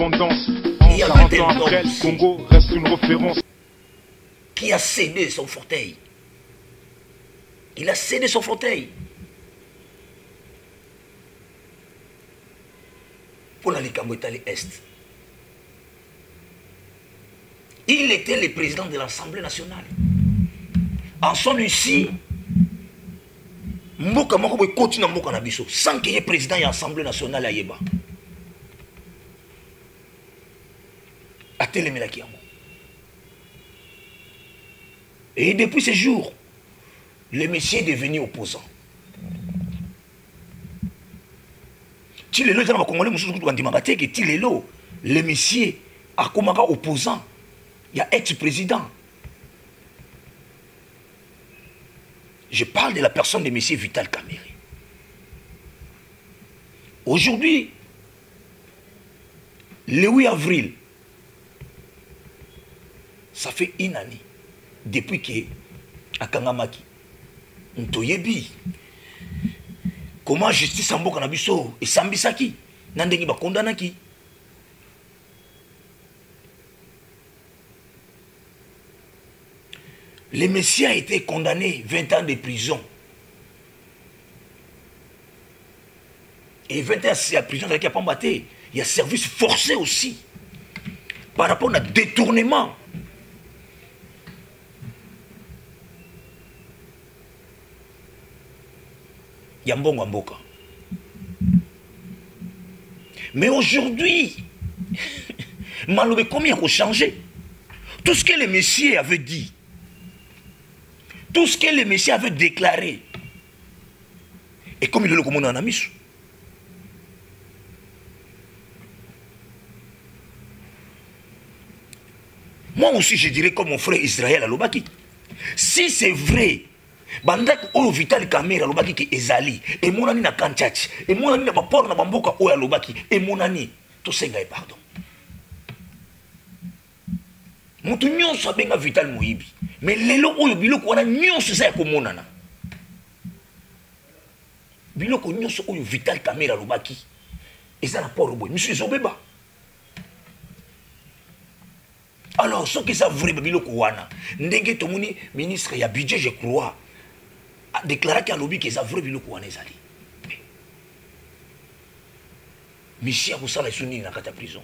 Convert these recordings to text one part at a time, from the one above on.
l'indépendance. En 40 ans après, le Congo reste une référence. Qui a cédé son fauteuil? Il a cédé son fauteuil. Pour la Likambouetali Est. Il était le président de l'Assemblée nationale. En son ici, Mboka Moko Boy continue Mboka Nabiso, sans qu'il y ait président de l'Assemblée nationale à Yeba. A Télémela Kiamo. Et depuis ce jour, le monsieur est devenu opposant. Tilelo, les Congolais, le monsieur a comme opposant. Il y a ex-président. Je parle de la personne de M. Vital Kamerhe. Aujourd'hui, le 8 avril, ça fait une année depuis que à Kangamaki, Ntoyebi, comment justice en Mboka Nabiso et Sambisaki, Nandengi ba kondanaki. Le Messie a été condamné 20 ans de prison. Et 20 ans de prison, il y a service forcé aussi. Par rapport à détournement. Il y a Mbongo Mboka. Mais aujourd'hui, Maloube, combien il a changé? Tout ce que le Messie avait dit, tout ce que le Messie avait déclaré, et comme il le commande en Amish. Moi aussi, je dirais comme mon frère Israël à Lobaki. Si c'est vrai, Bandak Olo Vital Kamerhe à Lobaki qui est Ezali, et mon ami na Kanchach, et mon ami na Bapor na Bamboka Oya Lobaki, et mon ami, tout ça est pardon. Mon tout nyon soit bien Vital Moïbi. Mais lelo oyo biloko wana nyonso za komonana. Biloko nyonso oyo Vital Kamerhe alobaki. Eza na port boy, monsieur Zobeba. Alors ce qui ça vrai biloko wana, ndenge tomoni ministre ya budget je crois a déclaré qu'à lobby que ça vrai biloko wana ezali. Monsieur a kosala suni na kata prison.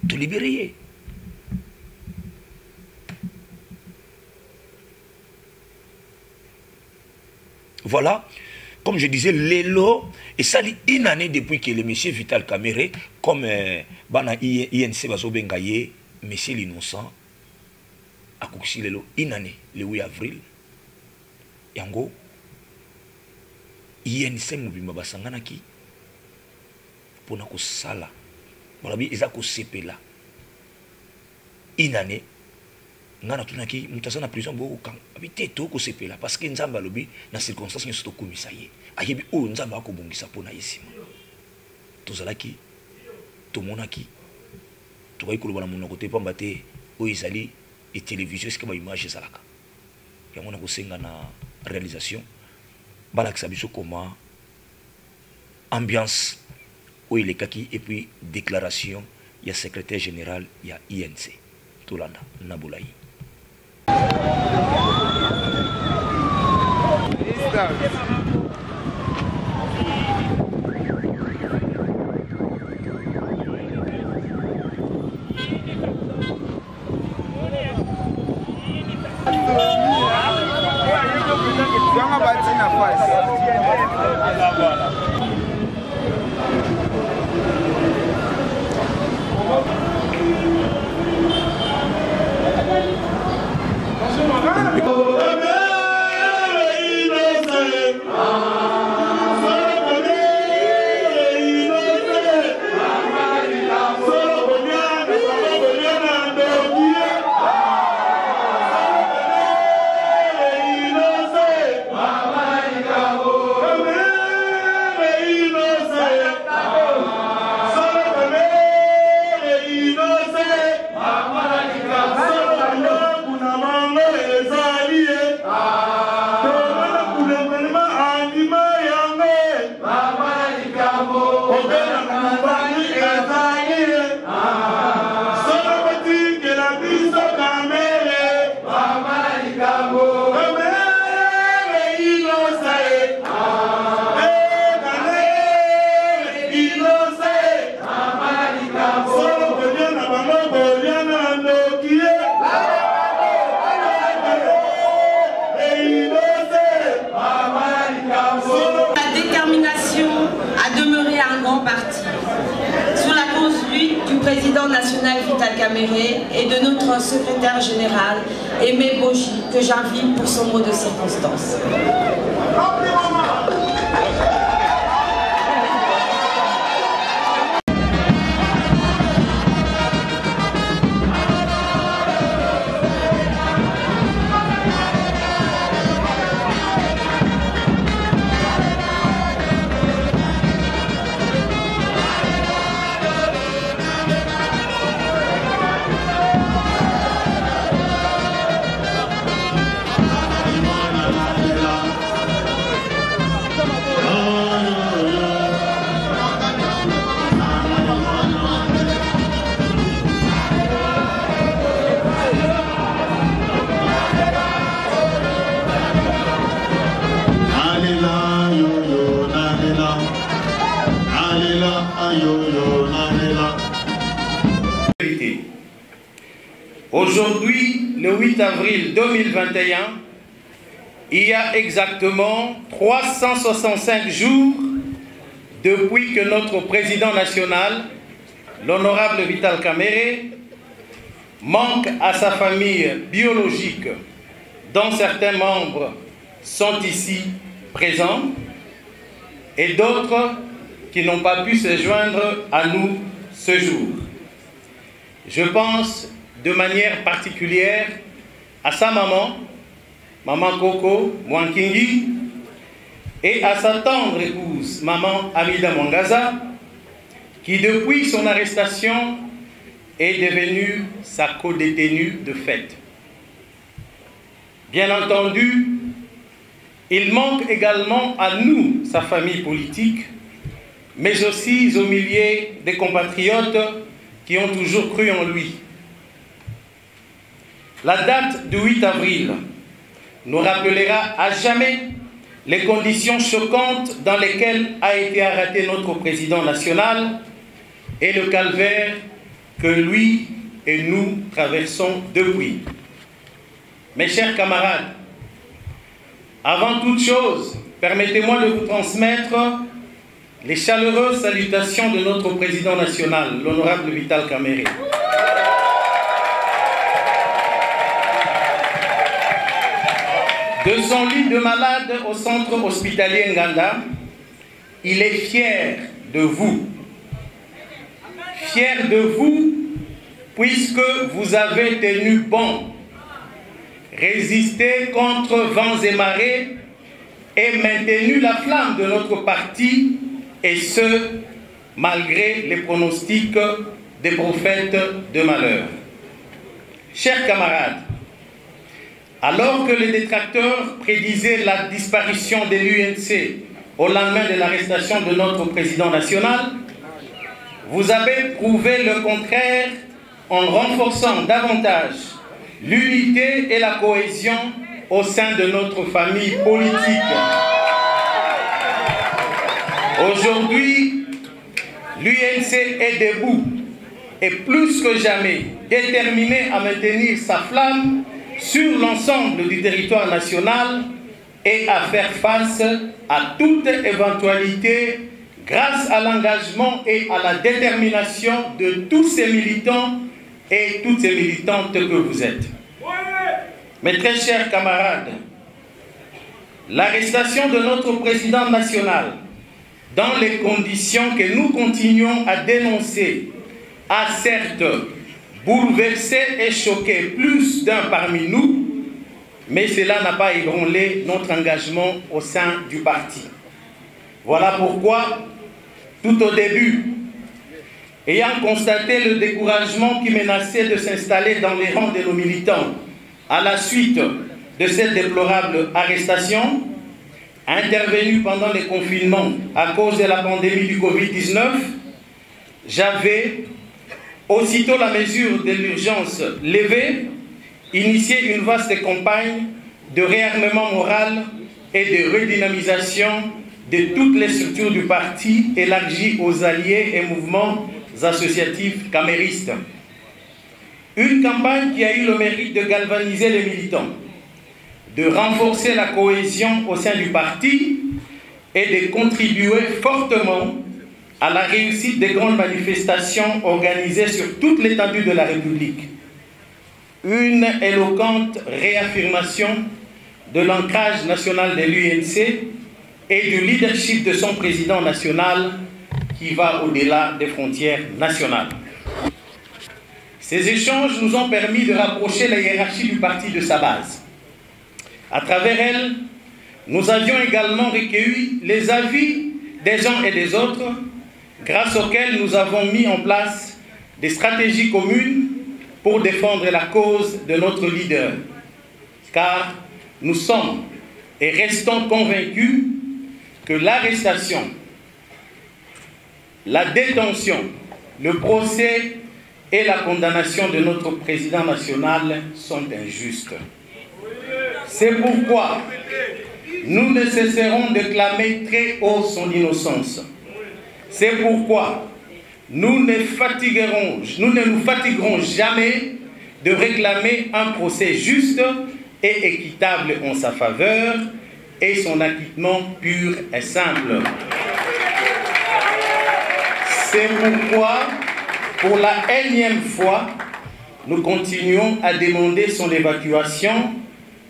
To libérer. Voilà, comme je disais, l'élo, et ça dit une année depuis que le monsieur Vital Kamerhe, comme Bana INC Bazobengaye, monsieur l'innocent, a couché l'élo, une année, le 8 avril, yango, INC Mubima Basanganaki, pour na sala, voilà, ils ont CP là, une année, ngana tunaki mutasana prison bo kan abité to ko sepela parce que nzamba lobi na circonstance nyo to komisa ye ayebi o nzamba ko bongisa pona yesima tozalaki tomonaki to bayi koloba na monoko te pamba te o izali et télévision ce que ba image ezalaka yango na ko senga na réalisation balakisa biso comment ambiance o ilekaki et puis déclaration ya secrétaire général ya INC Tolanda Nabulayi. Ezali président national Vital Kamerhe et de notre secrétaire général Aimé Boji, que j'invite pour son mot de circonstance. Aujourd'hui, le 8 avril 2021, il y a exactement 365 jours depuis que notre président national, l'honorable Vital Kamerhe, manque à sa famille biologique, dont certains membres sont ici présents, et d'autres qui n'ont pas pu se joindre à nous ce jour. Je pense de manière particulière à sa maman, Maman Coco Mwankingi, et à sa tendre épouse, Maman Amida Mwangaza, qui depuis son arrestation est devenue sa co-détenue de fait. Bien entendu, il manque également à nous, sa famille politique, mais aussi aux milliers de compatriotes qui ont toujours cru en lui. La date du 8 avril nous rappellera à jamais les conditions choquantes dans lesquelles a été arrêté notre président national et le calvaire que lui et nous traversons depuis. Mes chers camarades, avant toute chose, permettez-moi de vous transmettre les chaleureuses salutations de notre président national, l'honorable Vital Kamerhe. De son lit de malade au centre hospitalier Nganda, il est fier de vous. Fier de vous puisque vous avez tenu bon, résisté contre vents et marées et maintenu la flamme de notre parti, et ce, malgré les pronostics des prophètes de malheur. Chers camarades, alors que les détracteurs prédisaient la disparition de l'UNC au lendemain de l'arrestation de notre président national, vous avez prouvé le contraire en renforçant davantage l'unité et la cohésion au sein de notre famille politique. Aujourd'hui, l'UNC est debout et plus que jamais déterminé à maintenir sa flamme sur l'ensemble du territoire national et à faire face à toute éventualité grâce à l'engagement et à la détermination de tous ces militants et toutes ces militantes que vous êtes. Mes très chers camarades, l'arrestation de notre président national dans les conditions que nous continuons à dénoncer a certes bouleversé et choqué plus d'un parmi nous, mais cela n'a pas ébranlé notre engagement au sein du parti. Voilà pourquoi, tout au début, ayant constaté le découragement qui menaçait de s'installer dans les rangs de nos militants à la suite de cette déplorable arrestation, intervenue pendant les confinements à cause de la pandémie du Covid-19, j'avais, aussitôt la mesure de l'urgence levée, initié une vaste campagne de réarmement moral et de redynamisation de toutes les structures du parti élargies aux alliés et mouvements associatifs caméristes. Une campagne qui a eu le mérite de galvaniser les militants, de renforcer la cohésion au sein du parti et de contribuer fortement à la réussite des grandes manifestations organisées sur toute l'étendue de la République. Une éloquente réaffirmation de l'ancrage national de l'UNC et du leadership de son président national qui va au-delà des frontières nationales. Ces échanges nous ont permis de rapprocher la hiérarchie du parti de sa base. À travers elle, nous avions également recueilli les avis des uns et des autres, grâce auxquels nous avons mis en place des stratégies communes pour défendre la cause de notre leader. Car nous sommes et restons convaincus que l'arrestation, la détention, le procès et la condamnation de notre président national sont injustes. C'est pourquoi nous ne cesserons de clamer très haut son innocence. C'est pourquoi nous ne nous fatiguerons jamais de réclamer un procès juste et équitable en sa faveur et son acquittement pur et simple. C'est pourquoi, pour la énième fois, nous continuons à demander son évacuation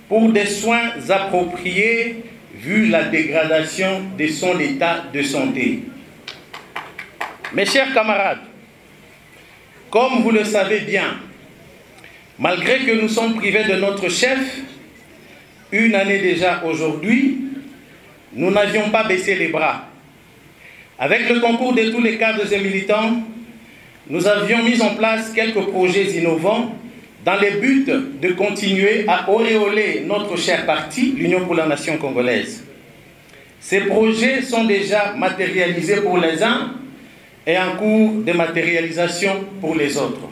pour des soins appropriés vu la dégradation de son état de santé. Mes chers camarades, comme vous le savez bien, malgré que nous sommes privés de notre chef, une année déjà aujourd'hui, nous n'avions pas baissé les bras. Avec le concours de tous les cadres et militants, nous avions mis en place quelques projets innovants dans le but de continuer à auréoler notre cher parti, l'Union pour la Nation congolaise. Ces projets sont déjà matérialisés pour les uns et en cours de matérialisation pour les autres.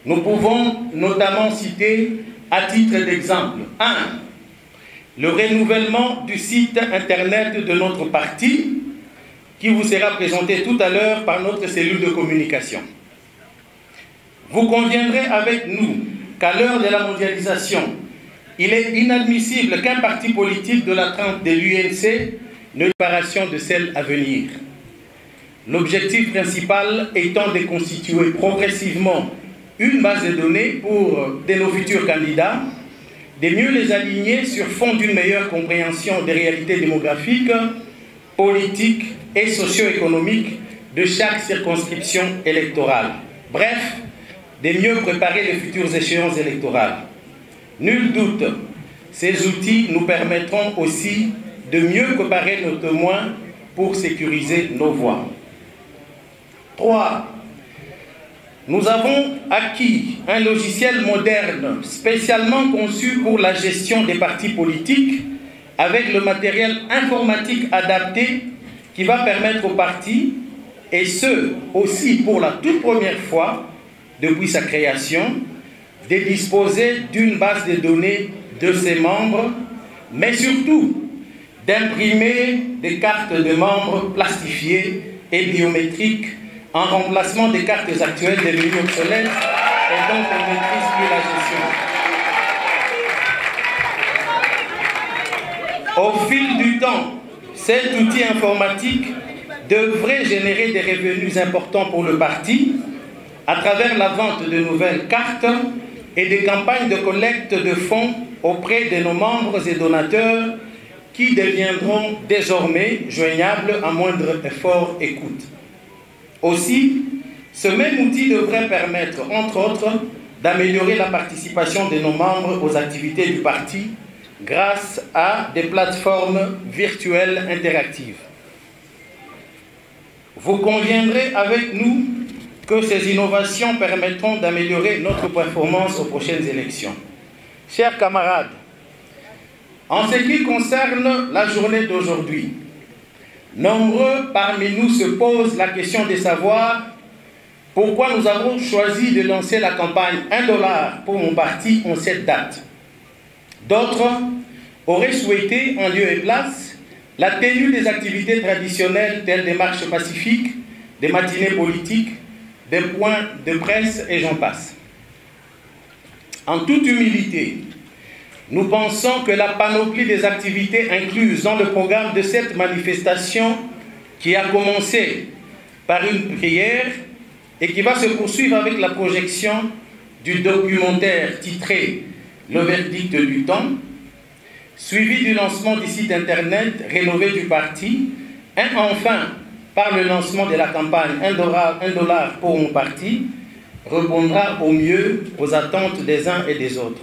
Nous pouvons notamment citer, à titre d'exemple, 1. Le renouvellement du site internet de notre parti, qui vous sera présenté tout à l'heure par notre cellule de communication. Vous conviendrez avec nous qu'à l'heure de la mondialisation, il est inadmissible qu'un parti politique de la trempe de l'UNC ne préparation de celle à venir. L'objectif principal étant de constituer progressivement une base de données pour nos futurs candidats, de mieux les aligner sur fond d'une meilleure compréhension des réalités démographiques, politiques et socio-économiques de chaque circonscription électorale. Bref, de mieux préparer les futures échéances électorales. Nul doute, ces outils nous permettront aussi de mieux préparer nos témoins pour sécuriser nos voix. 3. Nous avons acquis un logiciel moderne spécialement conçu pour la gestion des partis politiques avec le matériel informatique adapté qui va permettre aux partis, et ce aussi pour la toute première fois depuis sa création, de disposer d'une base de données de ses membres, mais surtout d'imprimer des cartes de membres plastifiées et biométriques en remplacement des cartes actuelles devenues obsolètes et donc on ne maîtrise plus la gestion. Au fil du temps, cet outil informatique devrait générer des revenus importants pour le parti à travers la vente de nouvelles cartes et des campagnes de collecte de fonds auprès de nos membres et donateurs qui deviendront désormais joignables à moindre effort et coût. Aussi, ce même outil devrait permettre, entre autres, d'améliorer la participation de nos membres aux activités du parti grâce à des plateformes virtuelles interactives. Vous conviendrez avec nous que ces innovations permettront d'améliorer notre performance aux prochaines élections. Chers camarades, en ce qui concerne la journée d'aujourd'hui, nombreux parmi nous se posent la question de savoir pourquoi nous avons choisi de lancer la campagne 1 $ pour mon parti en cette date. D'autres auraient souhaité, en lieu et place, la tenue des activités traditionnelles telles des marches pacifiques, des matinées politiques, des points de presse et j'en passe. En toute humilité, nous pensons que la panoplie des activités incluses dans le programme de cette manifestation qui a commencé par une prière et qui va se poursuivre avec la projection du documentaire titré « Le verdict du temps », suivi du lancement du site internet rénové du parti, et enfin par le lancement de la campagne $1 pour mon parti, répondra au mieux aux attentes des uns et des autres.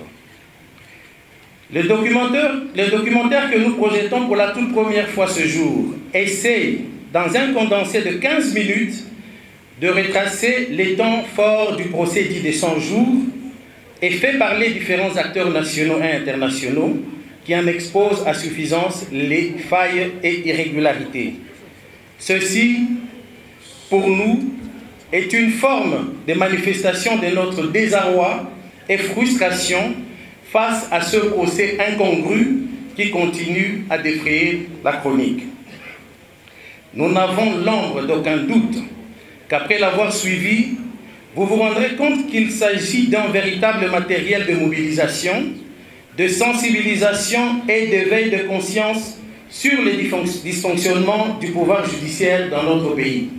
Le documentaire que nous projetons pour la toute première fois ce jour essaye, dans un condensé de 15 minutes, de retracer les temps forts du procès dit des 100 jours et fait parler différents acteurs nationaux et internationaux qui en exposent à suffisance les failles et irrégularités. Ceci, pour nous, est une forme de manifestation de notre désarroi et frustration face à ce procès incongru qui continue à défrayer la chronique. Nous n'avons l'ombre d'aucun doute qu'après l'avoir suivi, vous vous rendrez compte qu'il s'agit d'un véritable matériel de mobilisation, de sensibilisation et d'éveil de conscience sur les dysfonctionnements du pouvoir judiciaire dans notre pays.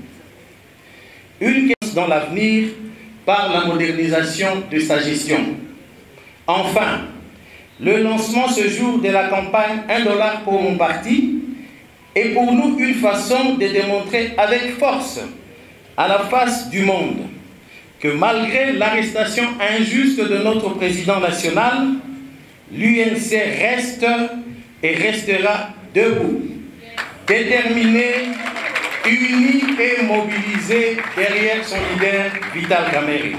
Une question dans l'avenir par la modernisation de sa gestion. Enfin, le lancement ce jour de la campagne $1 pour mon parti est pour nous une façon de démontrer avec force à la face du monde que malgré l'arrestation injuste de notre président national, l'UNC reste et restera debout, déterminé, uni et mobilisé derrière son leader Vital Kamerhe.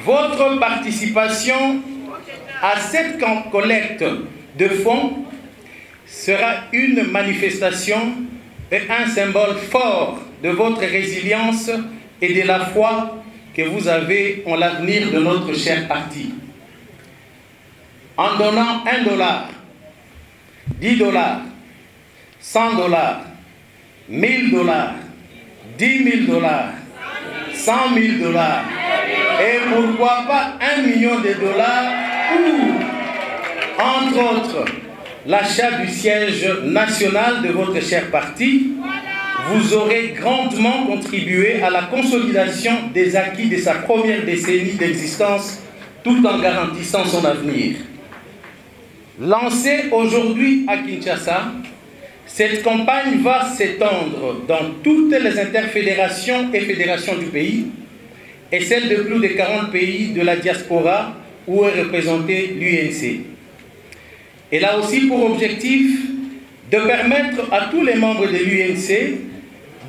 Votre participation à cette collecte de fonds sera une manifestation et un symbole fort de votre résilience et de la foi que vous avez en l'avenir de notre cher parti. En donnant $1, $10, $100, $1,000, $10,000, $100,000 et pourquoi pas $1 million ou, entre autres, l'achat du siège national de votre cher parti, vous aurez grandement contribué à la consolidation des acquis de sa première décennie d'existence tout en garantissant son avenir. Lancée aujourd'hui à Kinshasa, cette campagne va s'étendre dans toutes les interfédérations et fédérations du pays et celles de plus de 40 pays de la diaspora où est représentée l'UNC. Elle a aussi pour objectif de permettre à tous les membres de l'UNC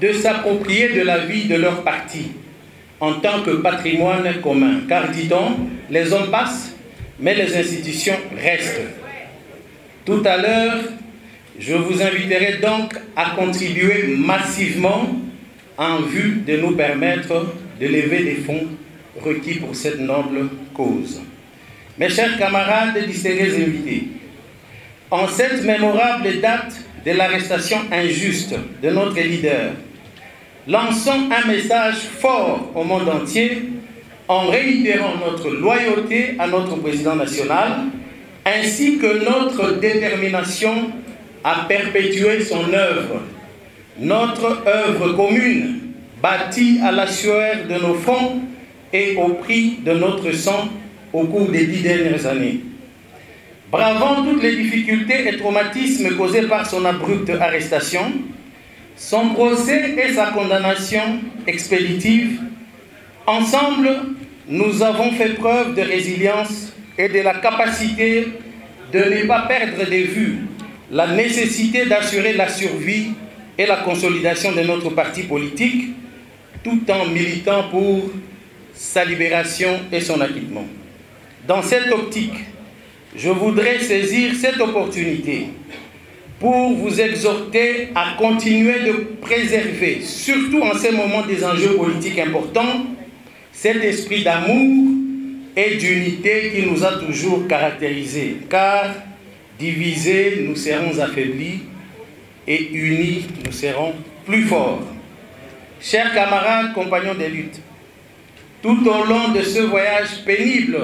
de s'approprier de la vie de leur parti en tant que patrimoine commun. Car, dit-on, les hommes passent, mais les institutions restent. Tout à l'heure, je vous inviterai donc à contribuer massivement en vue de nous permettre de lever les fonds requis pour cette noble cause. Mes chers camarades et distingués invités, en cette mémorable date de l'arrestation injuste de notre leader, lançons un message fort au monde entier en réitérant notre loyauté à notre président national ainsi que notre détermination à perpétuer son œuvre, notre œuvre commune, bâtie à la sueur de nos fronts et au prix de notre sang au cours des 10 dernières années. Bravant toutes les difficultés et traumatismes causés par son abrupte arrestation, son procès et sa condamnation expéditive, ensemble, nous avons fait preuve de résilience et de la capacité de ne pas perdre de vue la nécessité d'assurer la survie et la consolidation de notre parti politique, tout en militant pour sa libération et son acquittement. Dans cette optique, je voudrais saisir cette opportunité pour vous exhorter à continuer de préserver, surtout en ces moments des enjeux politiques importants, cet esprit d'amour et d'unité qui nous a toujours caractérisés. Car divisés, nous serons affaiblis et unis, nous serons plus forts. Chers camarades, compagnons de lutte, tout au long de ce voyage pénible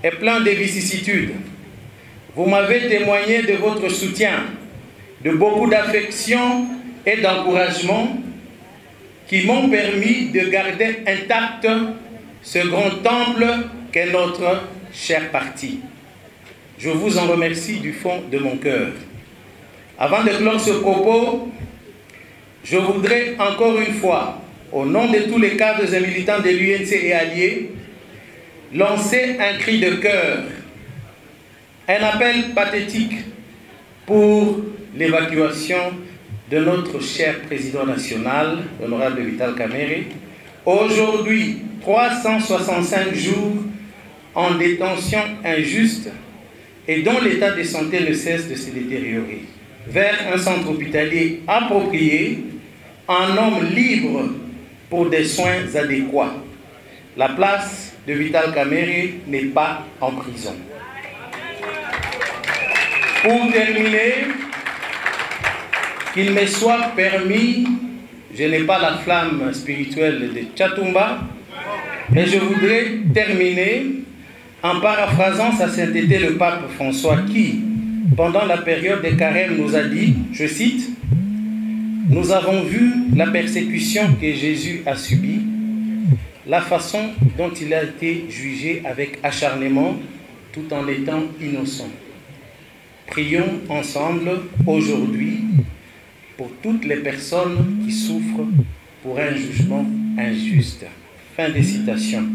et plein de vicissitudes, vous m'avez témoigné de votre soutien, de beaucoup d'affection et d'encouragement, qui m'ont permis de garder intact ce grand temple qu'est notre cher parti. Je vous en remercie du fond de mon cœur. Avant de clore ce propos, je voudrais encore une fois, au nom de tous les cadres et militants de l'UNC et alliés, lancer un cri de cœur, un appel pathétique pour l'évacuation de notre cher président national, l'honorable Vital Kamerhe, aujourd'hui 365 jours en détention injuste et dont l'état de santé ne cesse de se détériorer, vers un centre hospitalier approprié, un homme libre pour des soins adéquats. La place de Vital Kamerhe n'est pas en prison. Pour terminer, qu'il me soit permis, je n'ai pas la flamme spirituelle de Tchatumba, mais je voudrais terminer en paraphrasant sa sainteté le pape François qui, pendant la période des carêmes, nous a dit, je cite, « Nous avons vu la persécution que Jésus a subie, la façon dont il a été jugé avec acharnement tout en étant innocent. Prions ensemble aujourd'hui pour toutes les personnes qui souffrent pour un jugement injuste. » Fin des citations.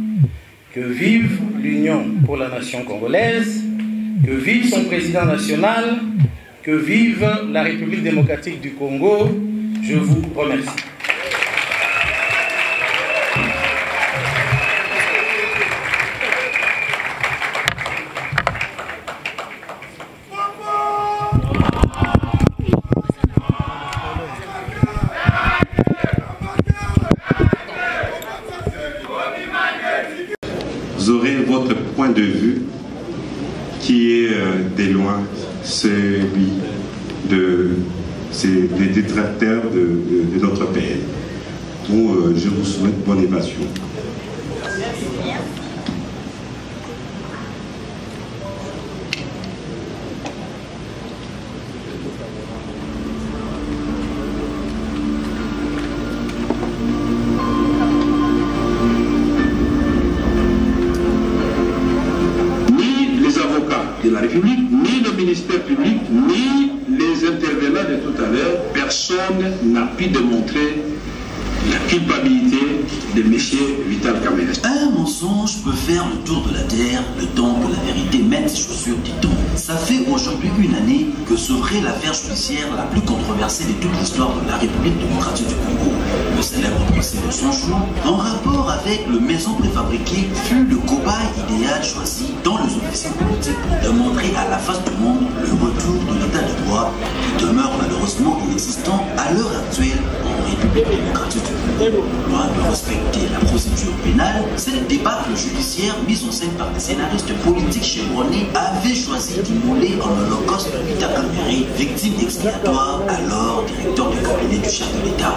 Que vive l'Union pour la nation congolaise, que vive son président national, que vive la République démocratique du Congo. Je vous remercie. Vous aurez votre point de vue qui est de loin celui des détracteurs de notre pays. Donc, je vous souhaite bonne évasion. De la République, ni le ministère public, ni les intervenants de tout à l'heure, personne n'a pu démontrer la culpabilité de M. Vital Kamerhe. Un mensonge peut faire le tour de la terre le temps que la vérité mette ses chaussures, dit-on. Ça fait aujourd'hui une année que s'ouvrait l'affaire judiciaire la plus controversée de toute l'histoire de la République démocratique du Congo. Le célèbre procès de Sonchou, en rapport avec le maison préfabriquée, fut le cobaye idéal choisi dans les officiers politiques pour démontrer à la face du monde le retour de l'état de droit qui demeure malheureusement inexistant à l'heure actuelle en République démocratique du Congo. Loin de respecter la procédure pénale, cette débâcle judiciaire mise en scène par des scénaristes politiques chevronnés avait choisi d'immoler en holocauste Vital Kamerhe, victime expiatoire, alors directeur du cabinet du chef de l'État.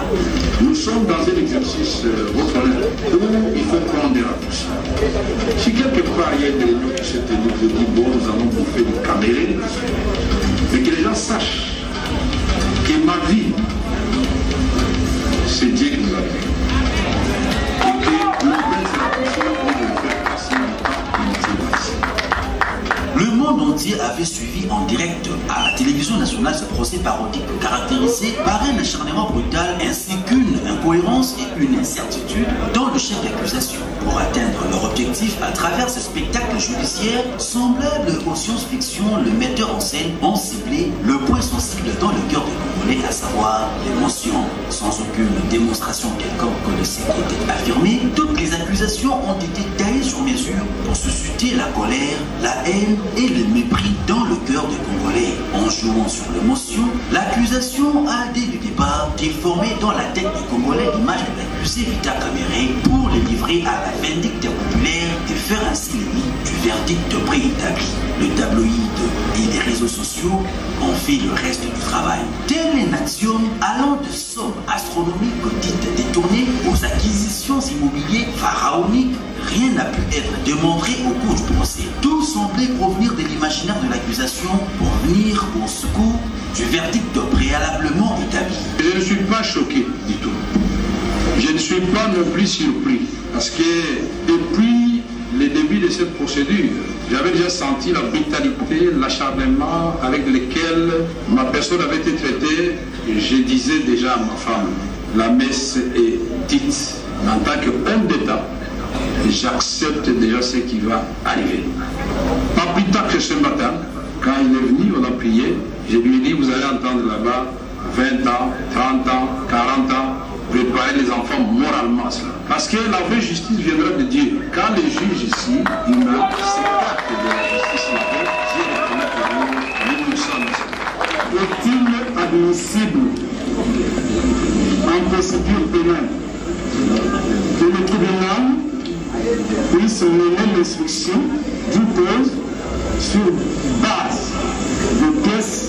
Nous sommes dans un exercice, votre honneur, où il faut prendre des raccourcis. Si quelque part il y a une réunion qui s'est tenue, je dis bon, nous allons bouffer du Kamerhe, mais que les gens sachent que ma vie, c'est Dieu qui nous a fait. Et que nous Le monde entier avait suivi en direct à la télévision nationale ce procès parodique caractérisé par un acharnement brutal ainsi qu'une incohérence et une incertitude dans le chef d'accusation. Pour atteindre leur objectif à travers ce spectacle judiciaire semblable aux science-fiction, le metteur en scène ont ciblé le point sensible dans le cœur des Congolais, à savoir l'émotion. Sans aucune démonstration quelconque que le secret était affirmé, toutes les accusations ont été taillées sur mesure pour susciter la colère, la haine et le mépris dans le cœur des Congolais. En jouant sur l'émotion, l'accusation a dès le départ déformé dans la tête des Congolais l'image de l'accusé Vital Kamerhe pour les livrer à la vindicte populaire et faire ainsi le lit du verdict préétabli. Le tabloïd et les réseaux sociaux ont fait le reste du travail. Tel un axiome allant de sommes astronomiques dites détournées aux acquisitions immobilières pharaoniques, rien n'a pu être démontré au cours du procès. Tout semblait provenir de l'imaginaire de l'accusation pour venir au secours du verdict préalablement établi. Je ne suis pas choqué du tout. Je ne suis pas non plus surpris, parce que depuis le début de cette procédure, j'avais déjà senti la brutalité, l'acharnement avec lequel ma personne avait été traitée. Je disais déjà à ma femme, la messe est dite. En tant qu'homme d'État, j'accepte déjà ce qui va arriver. Pas plus tard que ce matin, quand il est venu, on a prié, je lui ai dit, vous allez entendre là-bas 20 ans, 30 ans, 40 ans, préparer les enfants moralement à cela. Parce que la vraie justice viendra de Dieu. Quand les juges ici, ils meurent, c'est l'acte de la justice là-bas, Dieu reconnaît que nous sommes. Est-il admissible en procédure pénale que le tribunal puisse mener l'instruction d'une cause sur base de pièces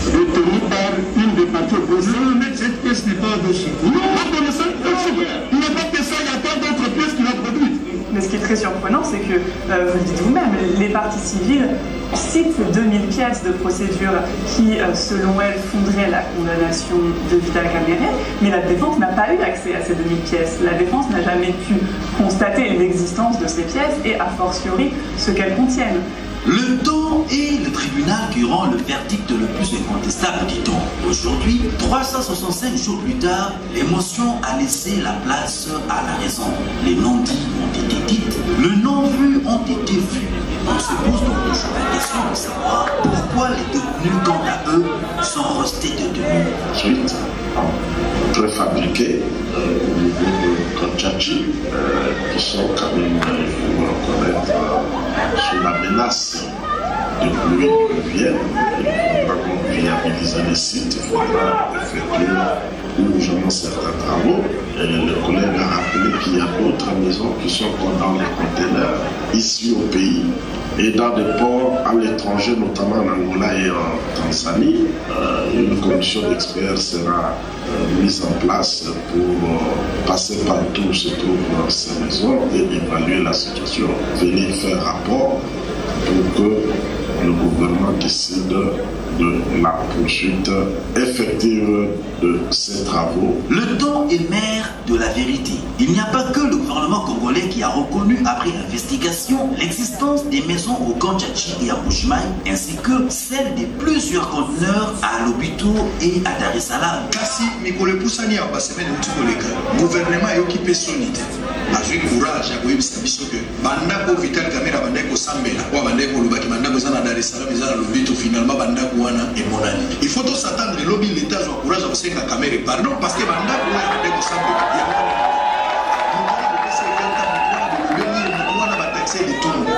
retenues par une des parties opposées? Non, mais cette pièce n'est pas dessus. Non, il n'y a pas que ça, il y a pas d'autres pièces qui l'ont produite. Mais ce qui est très surprenant, c'est que, vous le dites vous-même, les parties civiles citent 2000 pièces de procédure qui, selon elles, fonderaient la condamnation de Vital Kamerhe, mais la défense n'a pas eu accès à ces 2000 pièces. La défense n'a jamais pu constater l'existence de ces pièces et, a fortiori, ce qu'elles contiennent. Le temps est le tribunal qui rend le verdict le plus incontestable, dit-on. Aujourd'hui, 365 jours plus tard, l'émotion a laissé la place à la raison. Les non-dits ont été dits, le non-vu ont été vus. On se pose donc toujours la question de savoir pourquoi les détenus, quant à eux, sont restés détenus. Suite préfabriqués au niveau de Kantchachi, qui sont quand même, il faut reconnaître, sous la menace de pluie qui reviennent. Il faudra qu'on viabilise les sites, il faudra effectuer urgemment certains travaux. Et le collègue a rappelé qu'il y a d'autres maisons qui sont dans les conteneurs ici au pays et dans des ports à l'étranger, notamment en Angola et en Tanzanie. Une commission d'experts sera mise en place pour passer partout où se trouvent ces maisons et évaluer la situation, venir faire rapport pour que le gouvernement décide de la poursuite effective de ces travaux. Le temps est maire de la vérité. Il n'y a pas que le gouvernement congolais qui a reconnu, après investigation, l'existence des maisons au Kantchachi et à Mbuji-Mayi, ainsi que celle de plusieurs conteneurs à Lobito et à Dar es Salaam. Kasi mikolo pusani ya baseme de mutukoleka. Gouvernement est occupé solide. Avec courage, à koyebisa biso que bandako Vital Kamerhe bandako sambela, wa bandako lobaki bandako zana Dar es Salaam zana Lobito finalement bandako wana et monani. Il faut donc s'attendre le lobby l'État soit courage à Vital Kamerhe pardon parce que bandako wa bandako sambela.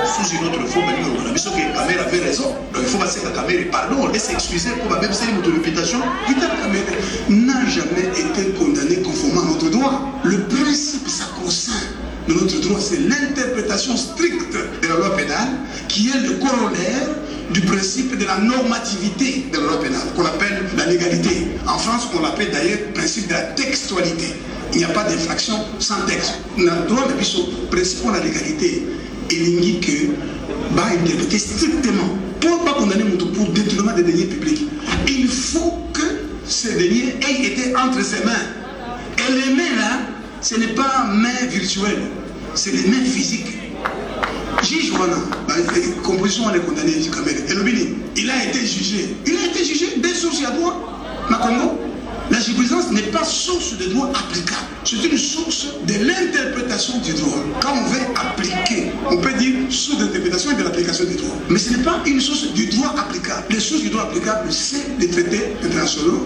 Sous une autre forme, on a vu que Kamerhe avait raison. Donc il faut passer à Kamerhe, pardon, on laisse excuser pour même si notre réputation. Vital Kamerhe n'a jamais été condamné conformément à notre droit. Le principe sacro-saint de notre droit, c'est l'interprétation stricte de la loi pénale qui est le corollaire du principe de la normativité de la loi pénale, qu'on appelle la légalité. En France, on l'appelle d'ailleurs le principe de la textualité. Il n'y a pas d'infraction sans texte. On a le droit de principe de la légalité. Il dit que va interpréter strictement pour ne pas condamner pour détournement des deniers publics. Il faut que ces deniers aient été entre ses mains. Et les mains là, ce n'est pas mains virtuelles, c'est les mains physiques. Juge Wana, composition à les condamner du Kamerhe. Il a été jugé. Il a été jugé des sources à droit. Na Congo. La jurisprudence n'est pas source de droit applicable. C'est une source de l'interprétation du droit. Quand on veut appliquer, on peut dire source d'interprétation et de l'application du droit. Mais ce n'est pas une source du droit applicable. Les sources du droit applicable, c'est les traités internationaux,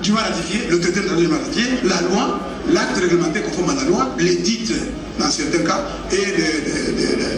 du droit ratifié, le traité international ratifié, la loi, l'acte réglementaire conforme à la loi, l'édit dans certains cas, et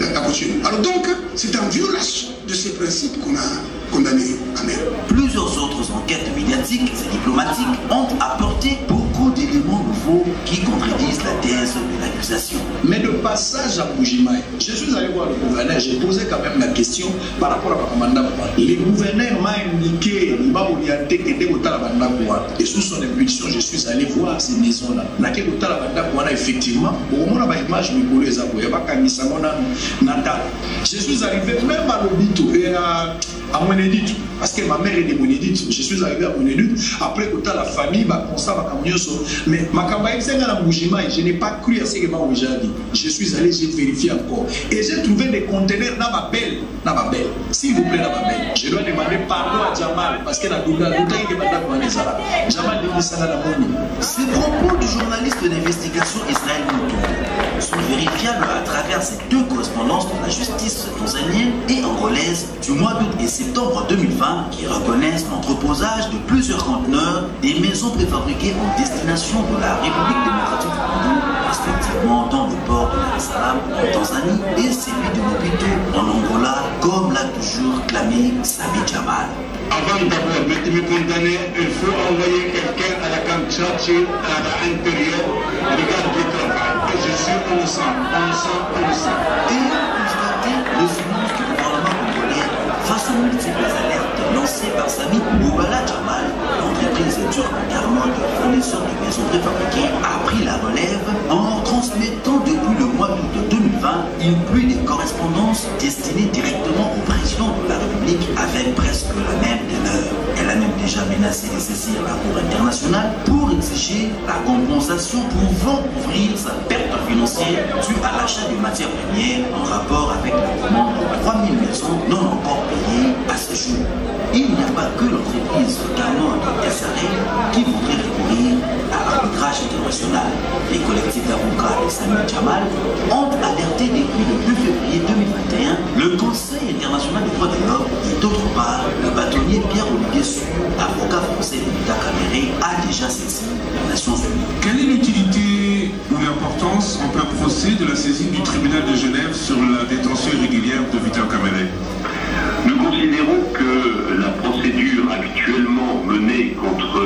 la coutume. Alors donc, c'est en violation de ces principes qu'on a condamné Kamerhe. Plusieurs autres enquêtes médiatiques et diplomatiques ont apporté beaucoup d'éléments nouveaux qui contredisent la thèse de l'accusation. Mais de passage à Mbuji-Mayi, je suis allé voir le gouverneur, j'ai posé quand même la question par rapport à Bakamanda. Le gouverneur m'a indiqué, il m'a orienté que dès que et sous son impulsion, je suis allé voir ces maisons-là. Effectivement, au moment où l'image je suis arrivé même à Lobito et à à Monédite, parce que ma mère est de Monédite. Je suis arrivé à Monédite, après que la famille, mais ma campagne, je n'ai pas cru à ce que j'ai dit. Je suis allé, j'ai vérifié encore. Et j'ai trouvé des conteneurs dans ma belle. S'il vous plaît, dans ma belle. Je dois demander pardon à Jamal, parce que la douleur, Jamal dit ça dans la monnaie. Ces propos du journaliste d'investigation Israël Moutou sont vérifiables à travers ces deux correspondances de la justice tanzanienne et angolaise du mois d'août et septembre 2020 qui reconnaissent l'entreposage de plusieurs conteneurs des maisons préfabriquées en destination de la République démocratique du Congo, respectivement dans le port de Dar es Salaam en Tanzanie et celui de Lobito en Angola, comme l'a toujours clamé Sami Jamal. Avant d'abord de me condamner, il faut envoyer quelqu'un à la Kamchachi, à l'intérieur, regarde le travail. Et je suis innocent. Et constater le silence du gouvernement congolais face aux multiples alertes lancées par Sami Boubala Jamal, l'entreprise turco-garmante fournisseur de maisons préfabriquées a pris la relève en transmettant depuis le mois d'août 2020 une pluie de correspondances destinées directement au président de la République avec presque la même teneur. Elle a même déjà menacé de saisir la Cour internationale pour exiger la compensation pouvant couvrir sa perte financière due à l'achat de matières premières en rapport avec la commande de 3000 maisons non encore payées à ce jour. Il n'y a pas que l'entreprise Carnot de SRL qui voudrait recourir à l'arbitrage international. Les collectifs d'avocats et Sami Jamal ont alerté depuis le 2 février 2021 le Conseil international des droits de l'homme et d'autre part, le bâtonnier Pierre-Olivier Sur, avocat français de Vita Caméré, a déjà saisi les Nations Unies. Quelle est l'utilité ou l'importance en plein procès de la saisine du tribunal de Genève sur la détention irrégulière de Vita Caméré? Nous considérons que la procédure actuellement menée contre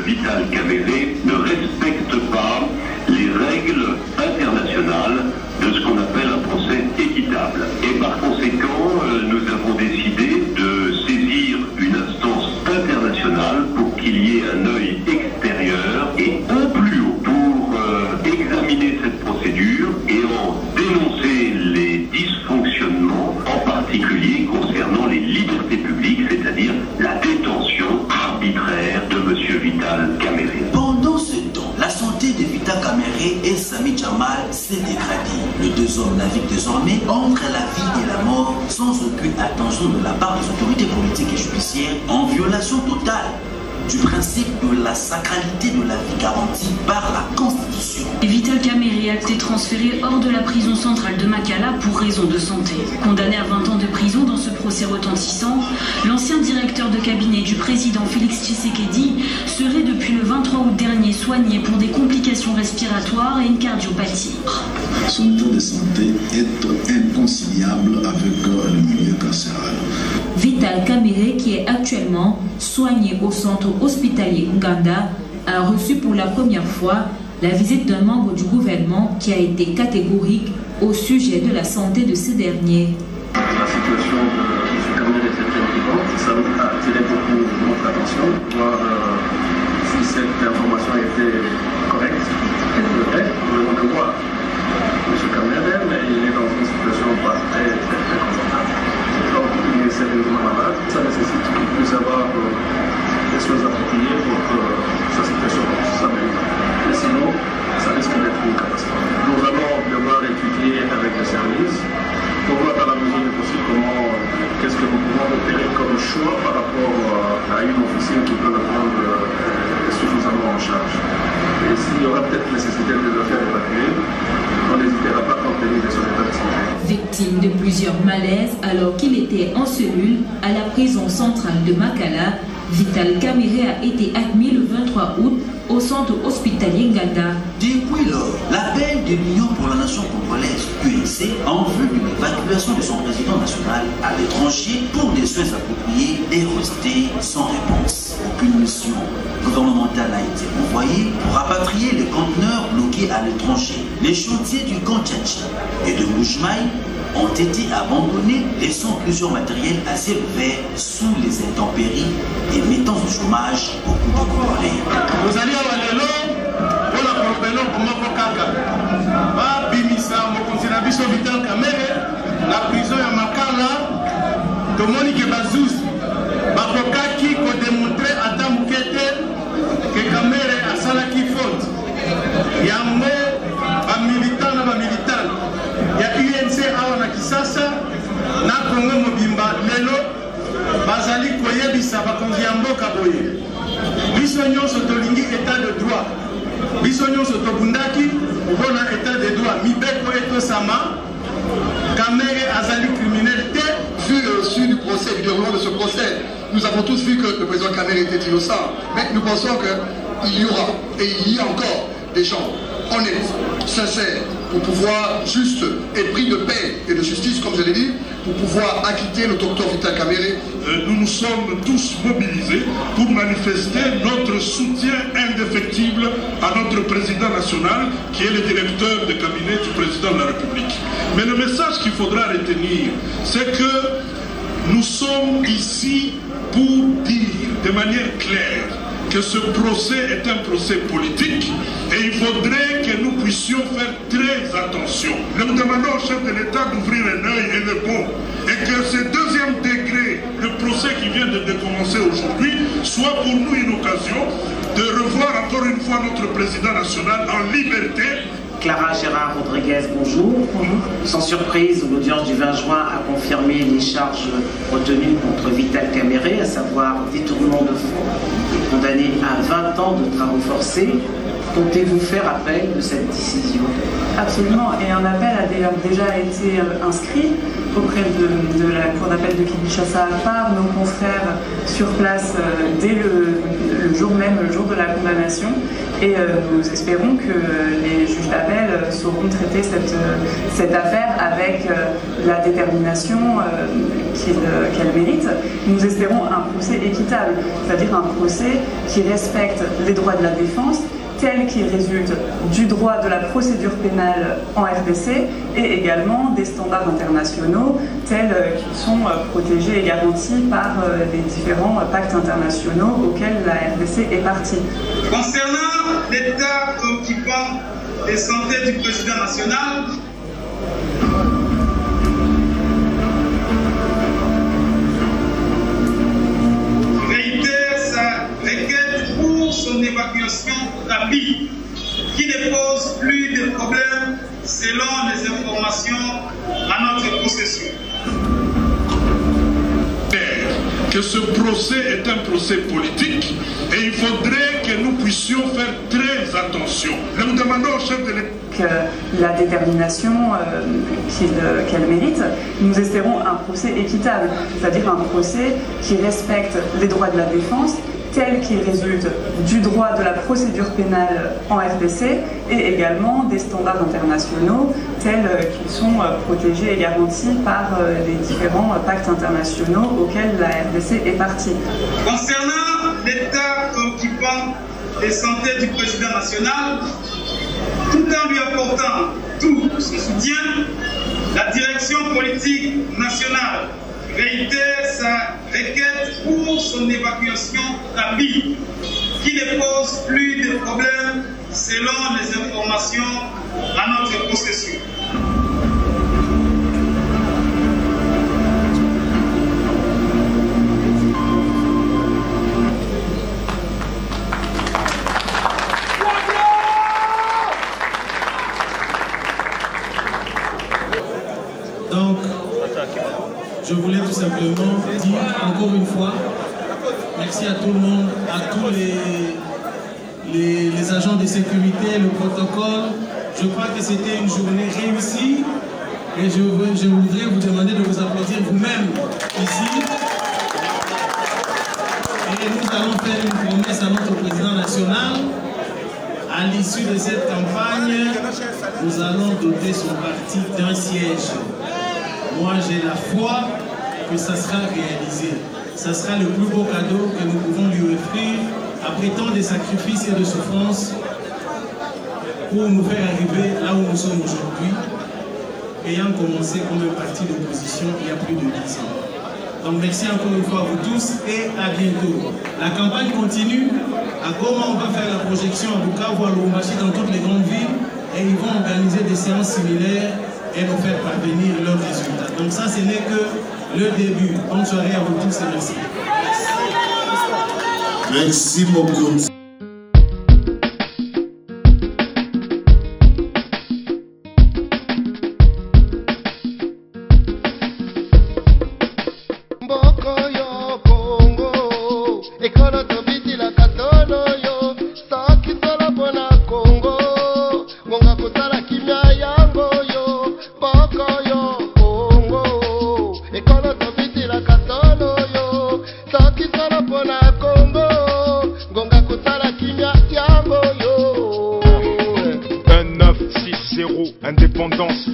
Vital Caméré ne respecte pas les règles internationales de ce qu'on appelle un procès équitable. Et par conséquent, nous avons décidé de saisir une instance internationale pour qu'il y ait un œil extérieur et au plus haut pour examiner cette procédure et en dénoncer les dysfonctionnements, en particulier concernant les libertés publiques, c'est-à-dire la détention arbitraire de M. Vital Caméré. Pendant ce temps, la santé de Vita Caméré et Sami Jamal s'est dégradée. Les deux hommes naviguent désormais entre la vie et la mort sans aucune attention de la part des autorités politiques et judiciaires, en violation totale du principe de la sacralité de la vie garantie par la Constitution. Vital Caméré a été transféré hors de la prison centrale de Makala pour raison de santé. Condamné à 20 ans de prison dans ce procès retentissant, l'ancien directeur de cabinet du président Félix Tshisekedi serait depuis le 23 août dernier soigné pour des complications respiratoires et une cardiopathie. Son état de santé est inconciliable avec le milieu carcéral. Vital Caméré, qui est actuellement soigné au centre hospitalier Nganda, a reçu pour la première fois la visite d'un membre du gouvernement qui a été catégorique au sujet de la santé de ce dernier. La situation de M. Caméré est très préoccupante. Ça a attiré beaucoup notre attention, voir si cette information était correcte. Elle devrait, nous devons le voir. M. Caméré, mais il est dans une situation pas très confortable. Donc il est sérieusement malade. Ça nécessite qu'il puisse avoir des choses appropriées pour que sa situation s'améliore. Et sinon, ça risque d'être une catastrophe. Nous allons devoir étudier avec les services pour voir dans la mesure du possible qu'est-ce que nous pouvons opérer comme choix par rapport à une officier qui peut le prendre suffisamment en charge. Et s'il y aura peut-être nécessité de le faire évacuer, on n'hésitera pas compte tenu de son état de santé. Victime de plusieurs malaises alors qu'il était en cellule à la prison centrale de Makala, Vital Caméré a été admis le 23 août au centre hospitalier Nganda. Depuis lors, l'appel de l'Union pour la nation congolaise, UNC, en vue d'une évacuation de son président national à l'étranger pour des soins appropriés est resté sans réponse. Aucune mission gouvernementale a été envoyée pour rapatrier les conteneurs bloqués à l'étranger. Les chantiers du camp Tchatchi et de Mouchmaï ont été abandonnés, laissant plusieurs matériels à ciel ouvert sous les intempéries et mettant au chômage beaucoup de Congolais. Vous allez à Walelo, on a compris comment on caca. Va bimisa, mon conseiller Vital Caméré, la prison à Makala, de Monique Bazouz. bakonzi ya mboka boye biso nyonso tolingi état de droit biso nyonso tobundaki mpona état de droit mibeko etosama Kamere azali criminel vu le su du procès, du déroulement de ce procès, nous avons tous vu que le président Kamere était innocent, mais nous pensons qu'il y aura et il y a encore des gens honnêtes, sincères, pour pouvoir juste être pris de paix et de justice, comme je l'ai dit, pour pouvoir acquitter le docteur Vital Kamere. Nous nous sommes tous mobilisés pour manifester notre soutien indéfectible à notre président national, qui est le directeur de cabinet du président de la République. Mais le message qu'il faudra retenir, c'est que nous sommes ici pour dire de manière claire que ce procès est un procès politique et il faudrait que nous puissions faire très attention. Nous demandons au chef de l'État d'ouvrir un œil et le bon, et que ce deuxième degré, le procès qui vient de commencer aujourd'hui, soit pour nous une occasion de revoir encore une fois notre président national en liberté. Clara Gérard Rodriguez, bonjour. Bonjour. Sans surprise, l'audience du 20 juin a confirmé les charges retenues contre Vital Kamere, à savoir détournement de fonds, condamné à 20 ans de travaux forcés. Comptez-vous faire appel de cette décision? Absolument, et un appel a d'ailleurs déjà été inscrit auprès de la Cour d'appel de Kinshasa par nos confrères sur place dès le jour même, le jour de la condamnation. Et nous espérons que les juges d'appel sauront traiter cette affaire avec la détermination qu'elle mérite. Nous espérons un procès équitable, c'est-à-dire un procès qui respecte les droits de la défense, tels qu'ils résultent du droit de la procédure pénale en RDC et également des standards internationaux tels qu'ils sont protégés et garantis par les différents pactes internationaux auxquels la RDC est partie. Concernant l'état préoccupant de santé du président national, son évacuation rapide, qui ne pose plus de problèmes selon les informations à notre possession. Que ce procès est un procès politique et il faudrait que nous puissions faire très attention. Nous demandons au chef de l'État la détermination qu'elle mérite. Nous espérons un procès équitable, c'est-à-dire un procès qui respecte les droits de la défense tels qu'ils résultent du droit de la procédure pénale en RDC et également des standards internationaux tels qu'ils sont protégés et garantis par les différents pactes internationaux auxquels la RDC est partie. Concernant l'état préoccupant de santé du président national, tout en lui apportant tout son soutien, la direction politique nationale réitère sa requête pour son évacuation rapide, qui ne pose plus de problèmes selon les informations à notre possession. Donc, je voulais tout simplement dire encore une fois, merci à tout le monde, à tous les agents de sécurité, le protocole. Je crois que c'était une journée réussie et je voudrais vous demander de vous applaudir vous-même ici. Et nous allons faire une promesse à notre président national. À l'issue de cette campagne, nous allons doter son parti d'un siège. Moi, j'ai la foi que ça sera réalisé. Ça sera le plus beau cadeau que nous pouvons lui offrir après tant de sacrifices et de souffrances pour nous faire arriver là où nous sommes aujourd'hui, ayant commencé comme un parti d'opposition il y a plus de 10 ans. Donc merci encore une fois à vous tous et à bientôt. La campagne continue. À Goma, on va faire la projection à Bukavu, à Lubumbashi, dans toutes les grandes villes, et ils vont organiser des séances similaires et nous faire parvenir leurs résultats. Donc ça, ce n'est que le début. Bonne soirée à vous tous et merci. Merci beaucoup. Mboko yo Congo ekolo tobitilaka tolo yo soki tolo mpona kongo ngonga kosala kimia yango yo poko yo kongo ekolo tobitilaka tolo yo soki tolo mpona kongo ngonga kosala kimia yango yo 1960 indépendance